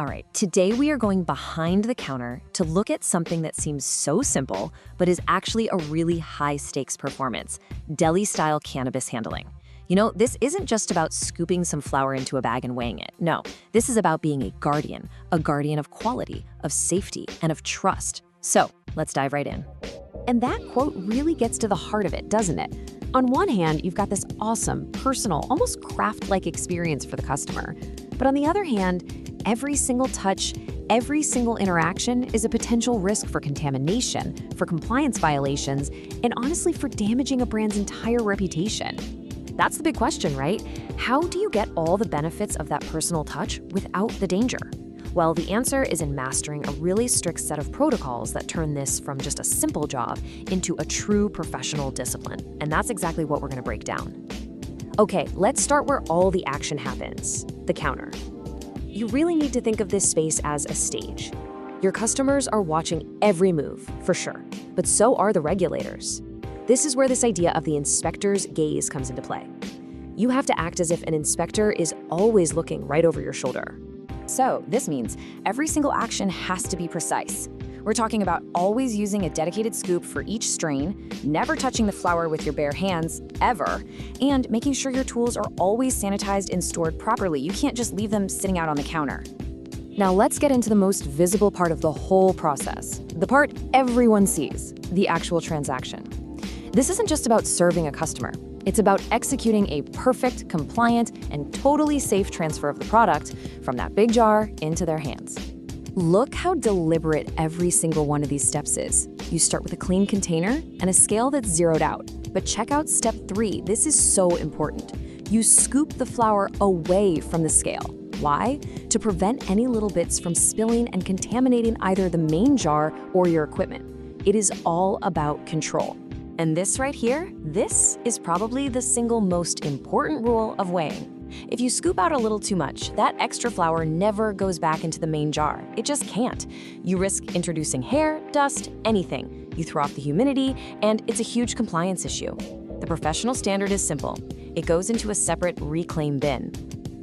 All right, today we are going behind the counter to look at something that seems so simple, but is actually a really high-stakes performance: deli-style cannabis handling. This isn't just about scooping some flower into a bag and weighing it. No, this is about being a guardian of quality, of safety, and of trust. So let's dive right in. And that quote really gets to the heart of it, doesn't it? On one hand, you've got this awesome, personal, almost craft-like experience for the customer. But on the other hand, every single touch, every single interaction is a potential risk for contamination, for compliance violations, and honestly for damaging a brand's entire reputation. That's the big question, right? How do you get all the benefits of that personal touch without the danger? Well, the answer is in mastering a really strict set of protocols that turn this from just a simple job into a true professional discipline. And that's exactly what we're going to break down. Okay, let's start where all the action happens: the counter. You really need to think of this space as a stage. Your customers are watching every move, for sure, but so are the regulators. This is where this idea of the inspector's gaze comes into play. You have to act as if an inspector is always looking right over your shoulder. So this means every single action has to be precise. We're talking about always using a dedicated scoop for each strain, never touching the flower with your bare hands, ever, and making sure your tools are always sanitized and stored properly. You can't just leave them sitting out on the counter. Now let's get into the most visible part of the whole process, the part everyone sees, the actual transaction. This isn't just about serving a customer. It's about executing a perfect, compliant, and totally safe transfer of the product from that big jar into their hands. Look how deliberate every single one of these steps is. You start with a clean container and a scale that's zeroed out. But check out step 3. This is so important. You scoop the flour away from the scale. Why? To prevent any little bits from spilling and contaminating either the main jar or your equipment. It is all about control. And this right here, this is probably the single most important rule of weighing. If you scoop out a little too much, that extra flour never goes back into the main jar. It just can't. You risk introducing hair, dust, anything. You throw off the humidity, and it's a huge compliance issue. The professional standard is simple. It goes into a separate reclaim bin.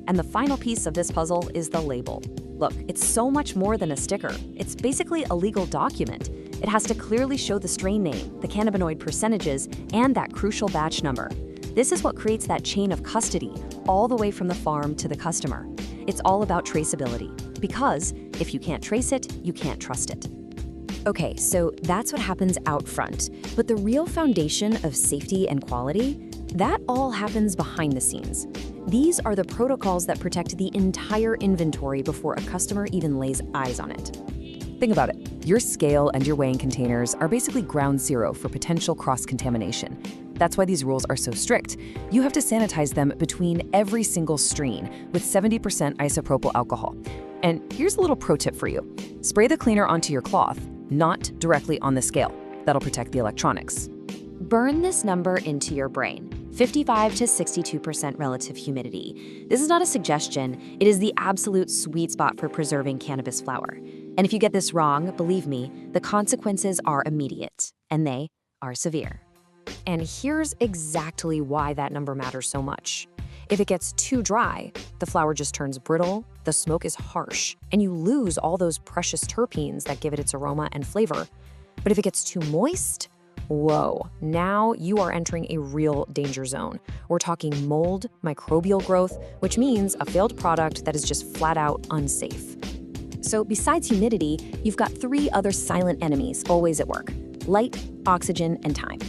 And the final piece of this puzzle is the label. Look, it's so much more than a sticker. It's basically a legal document. It has to clearly show the strain name, the cannabinoid percentages, and that crucial batch number. This is what creates that chain of custody, all the way from the farm to the customer. It's all about traceability, because if you can't trace it, you can't trust it. Okay, so that's what happens out front. But the real foundation of safety and quality, that all happens behind the scenes. These are the protocols that protect the entire inventory before a customer even lays eyes on it. Think about it. Your scale and your weighing containers are basically ground zero for potential cross-contamination. That's why these rules are so strict. You have to sanitize them between every single strain with 70% isopropyl alcohol. And here's a little pro tip for you. Spray the cleaner onto your cloth, not directly on the scale. That'll protect the electronics. Burn this number into your brain. 55 to 62% relative humidity. This is not a suggestion. It is the absolute sweet spot for preserving cannabis flower. And if you get this wrong, believe me, the consequences are immediate, and they are severe. And here's exactly why that number matters so much. If it gets too dry, the flower just turns brittle, the smoke is harsh, and you lose all those precious terpenes that give it its aroma and flavor. But if it gets too moist, whoa, now you are entering a real danger zone. We're talking mold, microbial growth, which means a failed product that is just flat out unsafe. So besides humidity, you've got 3 other silent enemies always at work: light, oxygen, and time.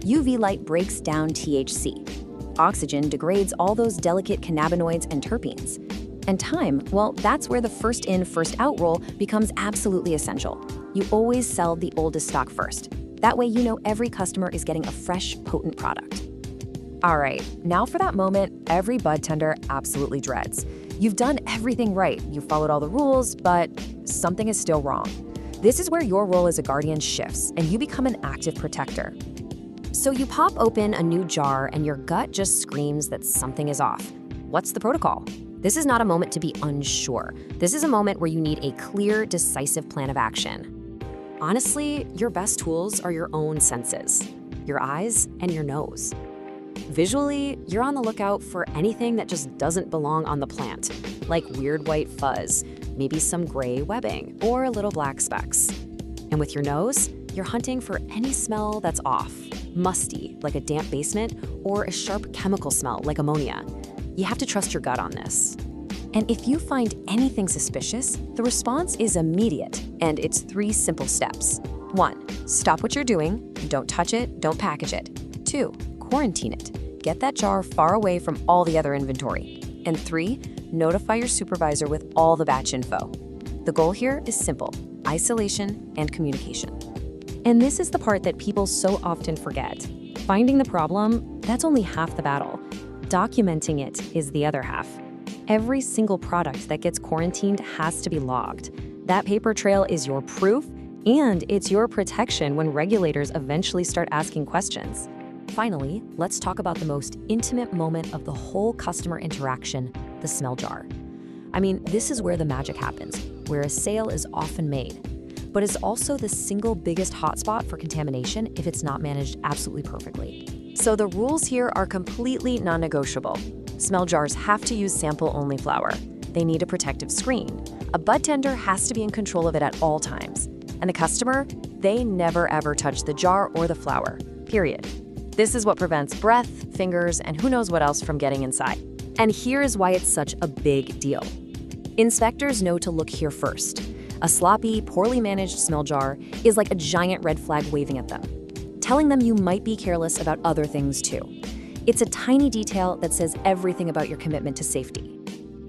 UV light breaks down THC. Oxygen degrades all those delicate cannabinoids and terpenes. And time, well, that's where the first in, first out rule becomes absolutely essential. You always sell the oldest stock first. That way you know every customer is getting a fresh, potent product. All right, now for that moment every bud tender absolutely dreads. You've done everything right, you've followed all the rules, but something is still wrong. This is where your role as a guardian shifts, and you become an active protector. So you pop open a new jar and your gut just screams that something is off. What's the protocol? This is not a moment to be unsure. This is a moment where you need a clear, decisive plan of action. Honestly, your best tools are your own senses, your eyes and your nose. Visually, you're on the lookout for anything that just doesn't belong on the plant, like weird white fuzz, maybe some gray webbing or little black specks. And with your nose, you're hunting for any smell that's off, musty, like a damp basement, or a sharp chemical smell, like ammonia. You have to trust your gut on this. And if you find anything suspicious, the response is immediate, and it's 3 simple steps. 1. Stop what you're doing. Don't touch it, don't package it. 2. Quarantine it. Get that jar far away from all the other inventory. And 3. Notify your supervisor with all the batch info. The goal here is simple: isolation and communication. And this is the part that people so often forget. Finding the problem, that's only half the battle. Documenting it is the other half. Every single product that gets quarantined has to be logged. That paper trail is your proof, and it's your protection when regulators eventually start asking questions. Finally, let's talk about the most intimate moment of the whole customer interaction, the smell jar. I mean, this is where the magic happens, where a sale is often made. But it's also the single biggest hotspot for contamination if it's not managed absolutely perfectly. So the rules here are completely non-negotiable. Smell jars have to use sample-only flower. They need a protective screen. A bud tender has to be in control of it at all times. And the customer, they never ever touch the jar or the flower, period. This is what prevents breath, fingers, and who knows what else from getting inside. And here is why it's such a big deal. Inspectors know to look here first. A sloppy, poorly managed smell jar is like a giant red flag waving at them, telling them you might be careless about other things too. It's a tiny detail that says everything about your commitment to safety.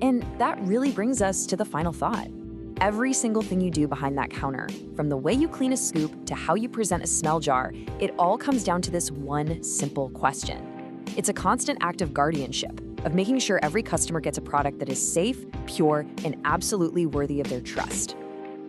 And that really brings us to the final thought. Every single thing you do behind that counter, from the way you clean a scoop to how you present a smell jar, it all comes down to this one simple question. It's a constant act of guardianship, of making sure every customer gets a product that is safe, pure, and absolutely worthy of their trust.